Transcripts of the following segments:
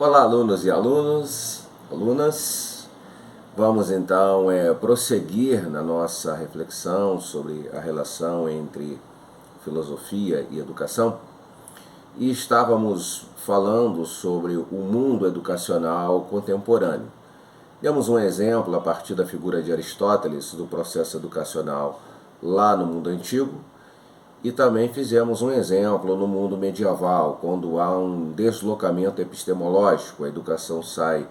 Olá, alunos e alunas. Vamos então prosseguir na nossa reflexão sobre a relação entre filosofia e educação. E estávamos falando sobre o mundo educacional contemporâneo. Demos um exemplo a partir da figura de Aristóteles do processo educacional lá no mundo antigo. E também fizemos um exemplo no mundo medieval, quando há um deslocamento epistemológico, a educação sai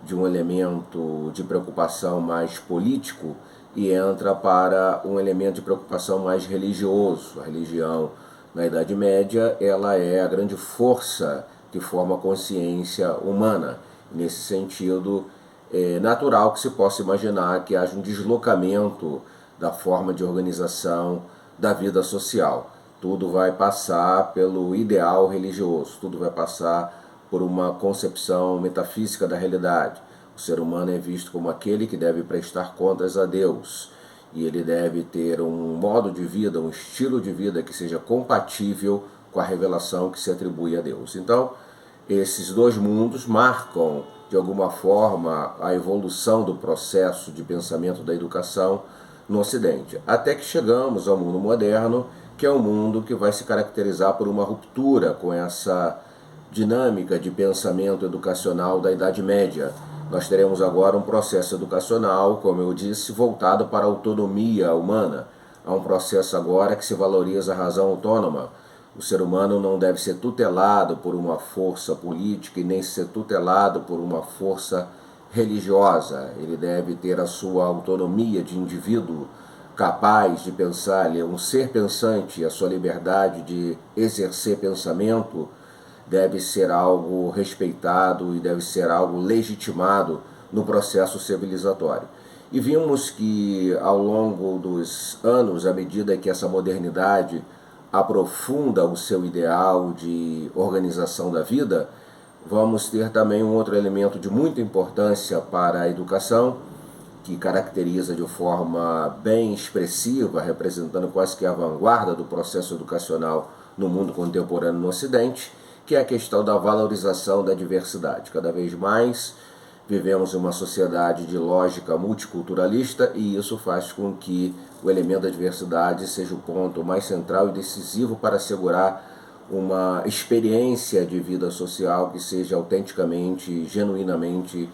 de um elemento de preocupação mais político e entra para um elemento de preocupação mais religioso. A religião, na Idade Média, ela é a grande força que forma a consciência humana. Nesse sentido, é natural que se possa imaginar que haja um deslocamento da forma de organização da vida social. Tudo vai passar pelo ideal religioso, tudo vai passar por uma concepção metafísica da realidade. O ser humano é visto como aquele que deve prestar contas a Deus, e ele deve ter um modo de vida, um estilo de vida que seja compatível com a revelação que se atribui a Deus. Então, esses dois mundos marcam, de alguma forma, a evolução do processo de pensamento da educação no Ocidente, até que chegamos ao mundo moderno, que é um mundo que vai se caracterizar por uma ruptura com essa dinâmica de pensamento educacional da Idade Média. Nós teremos agora um processo educacional, como eu disse, voltado para a autonomia humana. Há um processo agora que se valoriza a razão autônoma. O ser humano não deve ser tutelado por uma força política e nem ser tutelado por uma força religiosa. Ele deve ter a sua autonomia de indivíduo capaz de pensar, ele é um ser pensante, a sua liberdade de exercer pensamento deve ser algo respeitado e deve ser algo legitimado no processo civilizatório. E vimos que ao longo dos anos, à medida que essa modernidade aprofunda o seu ideal de organização da vida, vamos ter também um outro elemento de muita importância para a educação, que caracteriza de forma bem expressiva, representando quase que a vanguarda do processo educacional no mundo contemporâneo no Ocidente, que é a questão da valorização da diversidade. Cada vez mais vivemos em uma sociedade de lógica multiculturalista e isso faz com que o elemento da diversidade seja o ponto mais central e decisivo para assegurar uma experiência de vida social que seja autenticamente, genuinamente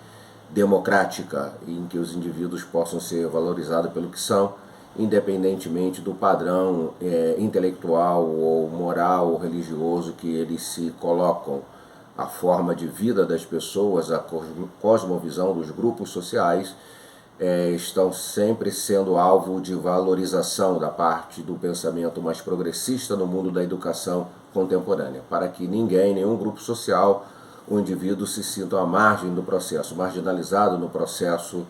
democrática, em que os indivíduos possam ser valorizados pelo que são, independentemente do padrão intelectual ou moral ou religioso que eles se colocam. A forma de vida das pessoas, a cosmovisão dos grupos sociais estão sempre sendo alvo de valorização da parte do pensamento mais progressista no mundo da educação contemporânea, para que ninguém, nenhum grupo social, o indivíduo se sinta à margem do processo, marginalizado no processo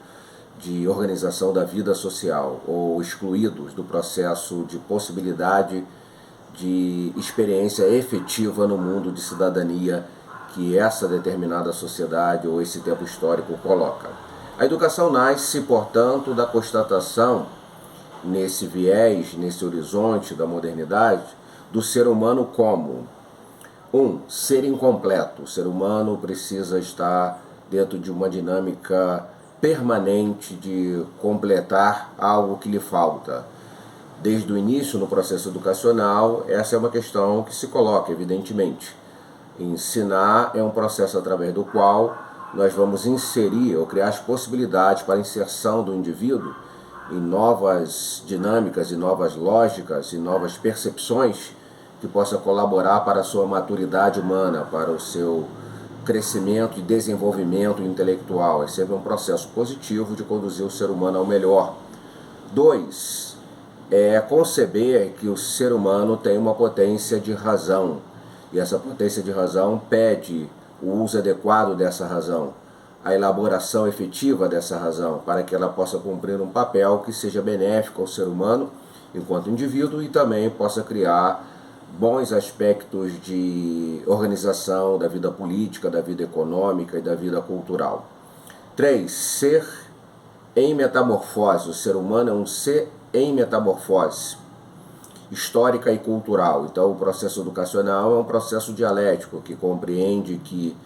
de organização da vida social ou excluídos do processo de possibilidade de experiência efetiva no mundo de cidadania que essa determinada sociedade ou esse tempo histórico coloca. A educação nasce, portanto, da constatação, nesse viés, nesse horizonte da modernidade, do ser humano como ser incompleto. O ser humano precisa estar dentro de uma dinâmica permanente de completar algo que lhe falta. Desde o início no processo educacional, essa é uma questão que se coloca, evidentemente. Ensinar é um processo através do qual nós vamos inserir ou criar as possibilidades para a inserção do indivíduo em novas dinâmicas, em novas lógicas, em novas percepções que possa colaborar para a sua maturidade humana, para o seu crescimento e desenvolvimento intelectual. É sempre um processo positivo de conduzir o ser humano ao melhor. 2, é conceber que o ser humano tem uma potência de razão, e essa potência de razão pede o uso adequado dessa razão, a elaboração efetiva dessa razão, para que ela possa cumprir um papel que seja benéfico ao ser humano enquanto indivíduo e também possa criar bons aspectos de organização da vida política, da vida econômica e da vida cultural. 3, ser em metamorfose. O ser humano é um ser em metamorfose histórica e cultural. Então, o processo educacional é um processo dialético que compreende que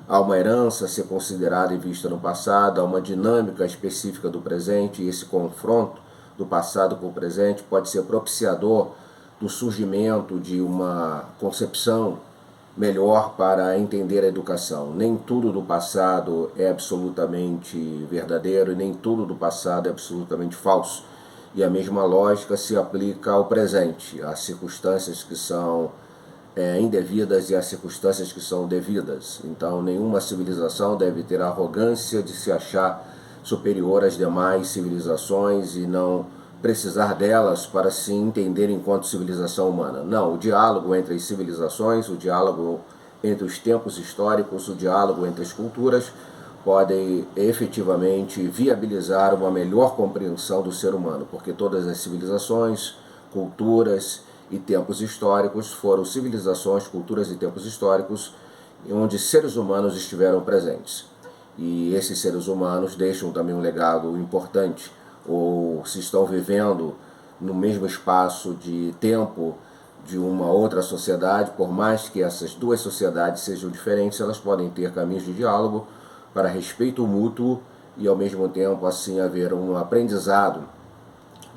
Há uma herança a ser considerada e vista no passado, há uma dinâmica específica do presente, e esse confronto do passado com o presente pode ser propiciador do surgimento de uma concepção melhor para entender a educação. Nem tudo do passado é absolutamente verdadeiro e nem tudo do passado é absolutamente falso. E a mesma lógica se aplica ao presente, às circunstâncias que são indevidas e às circunstâncias que são devidas. Então, nenhuma civilização deve ter a arrogância de se achar superior às demais civilizações e não precisar delas para se entender enquanto civilização humana. Não, o diálogo entre as civilizações, o diálogo entre os tempos históricos, o diálogo entre as culturas podem efetivamente viabilizar uma melhor compreensão do ser humano, porque todas as civilizações, culturas e tempos históricos foram civilizações, culturas e tempos históricos onde seres humanos estiveram presentes. E esses seres humanos deixam também um legado importante, ou se estão vivendo no mesmo espaço de tempo de uma outra sociedade, por mais que essas duas sociedades sejam diferentes, elas podem ter caminhos de diálogo para respeito mútuo e ao mesmo tempo assim haver um aprendizado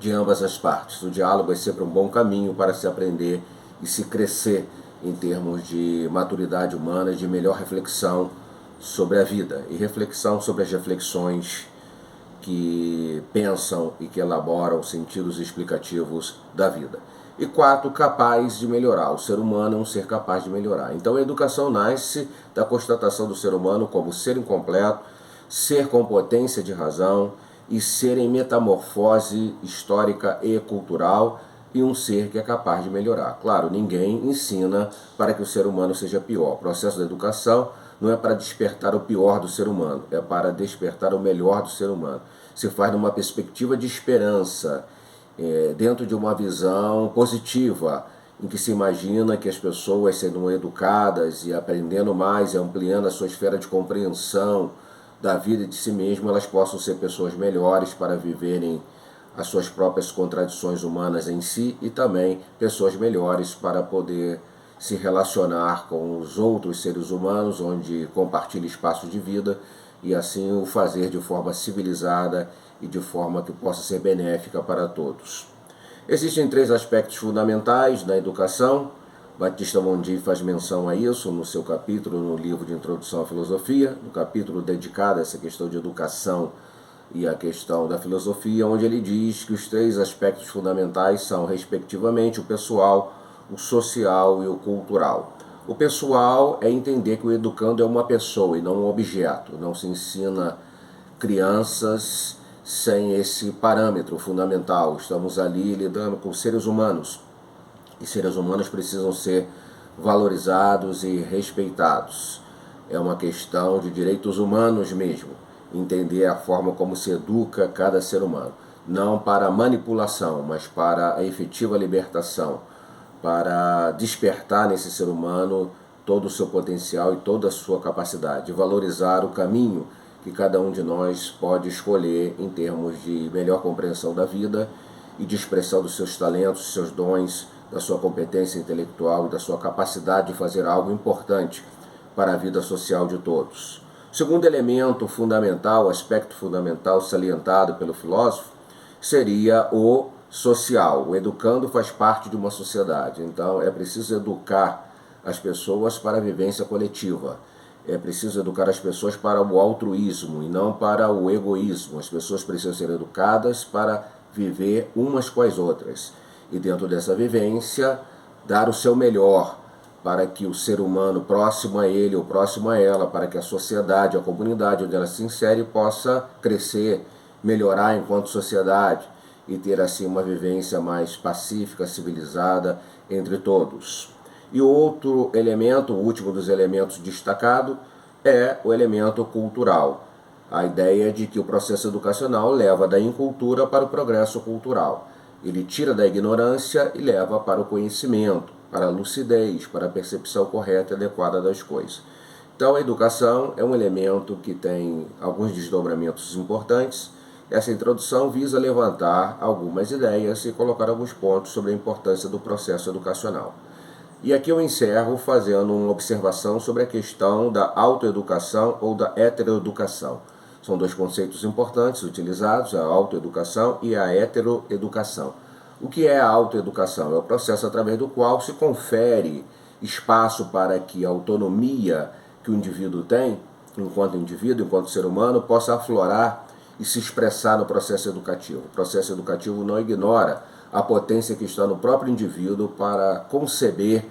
de ambas as partes. O diálogo é sempre um bom caminho para se aprender e se crescer em termos de maturidade humana, de melhor reflexão sobre a vida e reflexão sobre as reflexões que pensam e que elaboram sentidos explicativos da vida. E 4, capaz de melhorar. O ser humano é um ser capaz de melhorar. Então a educação nasce da constatação do ser humano como ser incompleto, ser com potência de razão e ser em metamorfose histórica e cultural e um ser que é capaz de melhorar. Claro, ninguém ensina para que o ser humano seja pior. O processo da educação não é para despertar o pior do ser humano, é para despertar o melhor do ser humano. Se faz numa perspectiva de esperança, dentro de uma visão positiva, em que se imagina que as pessoas sendo educadas e aprendendo mais e ampliando a sua esfera de compreensão da vida e de si mesmo, elas possam ser pessoas melhores para viverem as suas próprias contradições humanas em si e também pessoas melhores para poder se relacionar com os outros seres humanos, onde compartilha espaço de vida e assim o fazer de forma civilizada e de forma que possa ser benéfica para todos. Existem 3 aspectos fundamentais na educação. Batista Mondi faz menção a isso no seu capítulo no livro de Introdução à Filosofia, no capítulo dedicado a essa questão de educação e a questão da filosofia, onde ele diz que os 3 aspectos fundamentais são, respectivamente, o pessoal, o social e o cultural. O pessoal é entender que o educando é uma pessoa e não um objeto. Não se ensina crianças sem esse parâmetro fundamental. Estamos ali lidando com seres humanos e seres humanos precisam ser valorizados e respeitados. É uma questão de direitos humanos mesmo, entender a forma como se educa cada ser humano, não para manipulação, mas para a efetiva libertação, para despertar nesse ser humano todo o seu potencial e toda a sua capacidade, valorizar o caminho que cada um de nós pode escolher em termos de melhor compreensão da vida e de expressão dos seus talentos, dos seus dons, da sua competência intelectual e da sua capacidade de fazer algo importante para a vida social de todos. O segundo elemento fundamental, aspecto fundamental salientado pelo filósofo, seria o social. O educando faz parte de uma sociedade, então é preciso educar as pessoas para a vivência coletiva. É preciso educar as pessoas para o altruísmo e não para o egoísmo. As pessoas precisam ser educadas para viver umas com as outras. E dentro dessa vivência, dar o seu melhor para que o ser humano próximo a ele ou próximo a ela, para que a sociedade, a comunidade onde ela se insere possa crescer, melhorar enquanto sociedade e ter assim uma vivência mais pacífica, civilizada entre todos. E o outro elemento, o último dos elementos destacado, é o elemento cultural. A ideia de que o processo educacional leva da incultura para o progresso cultural. Ele tira da ignorância e leva para o conhecimento, para a lucidez, para a percepção correta e adequada das coisas. Então a educação é um elemento que tem alguns desdobramentos importantes. Essa introdução visa levantar algumas ideias e colocar alguns pontos sobre a importância do processo educacional. E aqui eu encerro fazendo uma observação sobre a questão da autoeducação ou da heteroeducação. São dois conceitos importantes utilizados, a autoeducação e a heteroeducação. O que é a autoeducação? É o processo através do qual se confere espaço para que a autonomia que o indivíduo tem, enquanto indivíduo, enquanto ser humano, possa aflorar e se expressar no processo educativo. O processo educativo não ignora a potência que está no próprio indivíduo para conceber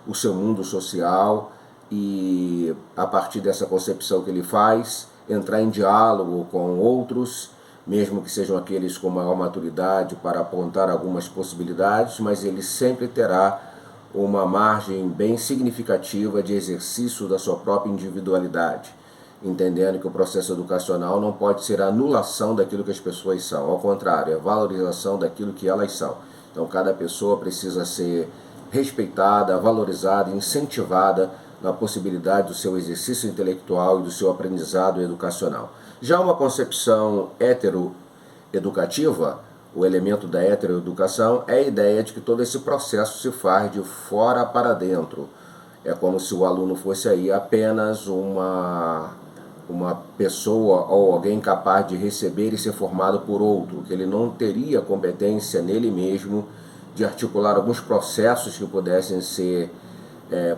o seu mundo social e, a partir dessa concepção que ele faz, entrar em diálogo com outros, mesmo que sejam aqueles com maior maturidade, para apontar algumas possibilidades, mas ele sempre terá uma margem bem significativa de exercício da sua própria individualidade, entendendo que o processo educacional não pode ser a anulação daquilo que as pessoas são, ao contrário, é a valorização daquilo que elas são. Então cada pessoa precisa ser respeitada, valorizada, incentivada na possibilidade do seu exercício intelectual e do seu aprendizado educacional. Já uma concepção heteroeducativa, o elemento da heteroeducação é a ideia de que todo esse processo se faz de fora para dentro. É como se o aluno fosse aí apenas uma pessoa ou alguém capaz de receber e ser formado por outro, que ele não teria competência nele mesmo de articular alguns processos que pudessem ser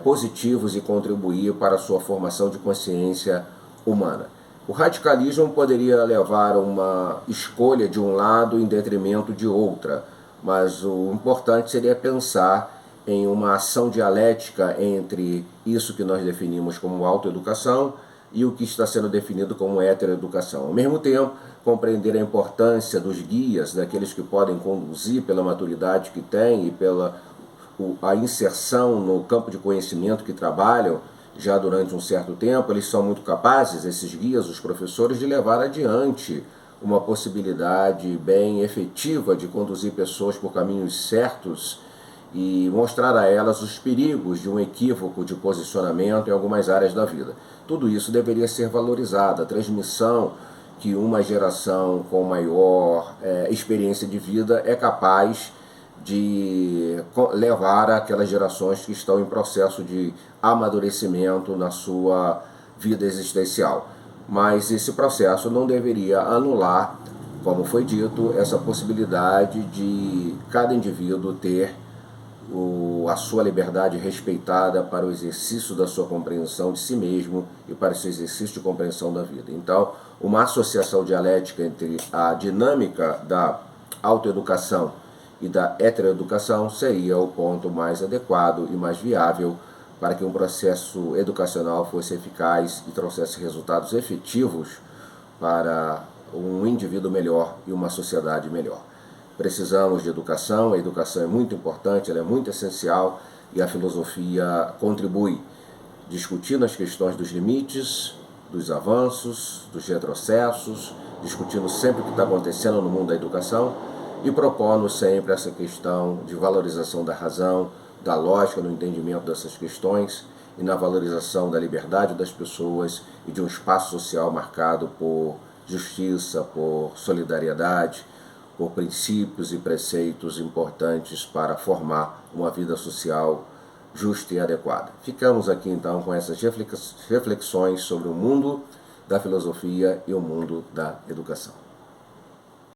positivos e contribuir para a sua formação de consciência humana. O radicalismo poderia levar a uma escolha de um lado em detrimento de outra, mas o importante seria pensar em uma ação dialética entre isso que nós definimos como autoeducação e o que está sendo definido como heteroeducação. Ao mesmo tempo, compreender a importância dos guias, daqueles que podem conduzir pela maturidade que têm e pela a inserção no campo de conhecimento que trabalham já durante um certo tempo, eles são muito capazes, esses guias, os professores, de levar adiante uma possibilidade bem efetiva de conduzir pessoas por caminhos certos e mostrar a elas os perigos de um equívoco de posicionamento em algumas áreas da vida. Tudo isso deveria ser valorizado, a transmissão que uma geração com maior experiência de vida é capaz de levar aquelas gerações que estão em processo de amadurecimento na sua vida existencial. Mas esse processo não deveria anular, como foi dito, essa possibilidade de cada indivíduo ter a sua liberdade respeitada para o exercício da sua compreensão de si mesmo e para o seu exercício de compreensão da vida. Então, uma associação dialética entre a dinâmica da autoeducação e da heteroeducação seria o ponto mais adequado e mais viável para que um processo educacional fosse eficaz e trouxesse resultados efetivos para um indivíduo melhor e uma sociedade melhor. Precisamos de educação, a educação é muito importante, ela é muito essencial e a filosofia contribui discutindo as questões dos limites, dos avanços, dos retrocessos, discutindo sempre o que está acontecendo no mundo da educação e propondo sempre essa questão de valorização da razão, da lógica no entendimento dessas questões e na valorização da liberdade das pessoas e de um espaço social marcado por justiça, por solidariedade, por princípios e preceitos importantes para formar uma vida social justa e adequada. Ficamos aqui então com essas reflexões sobre o mundo da filosofia e o mundo da educação.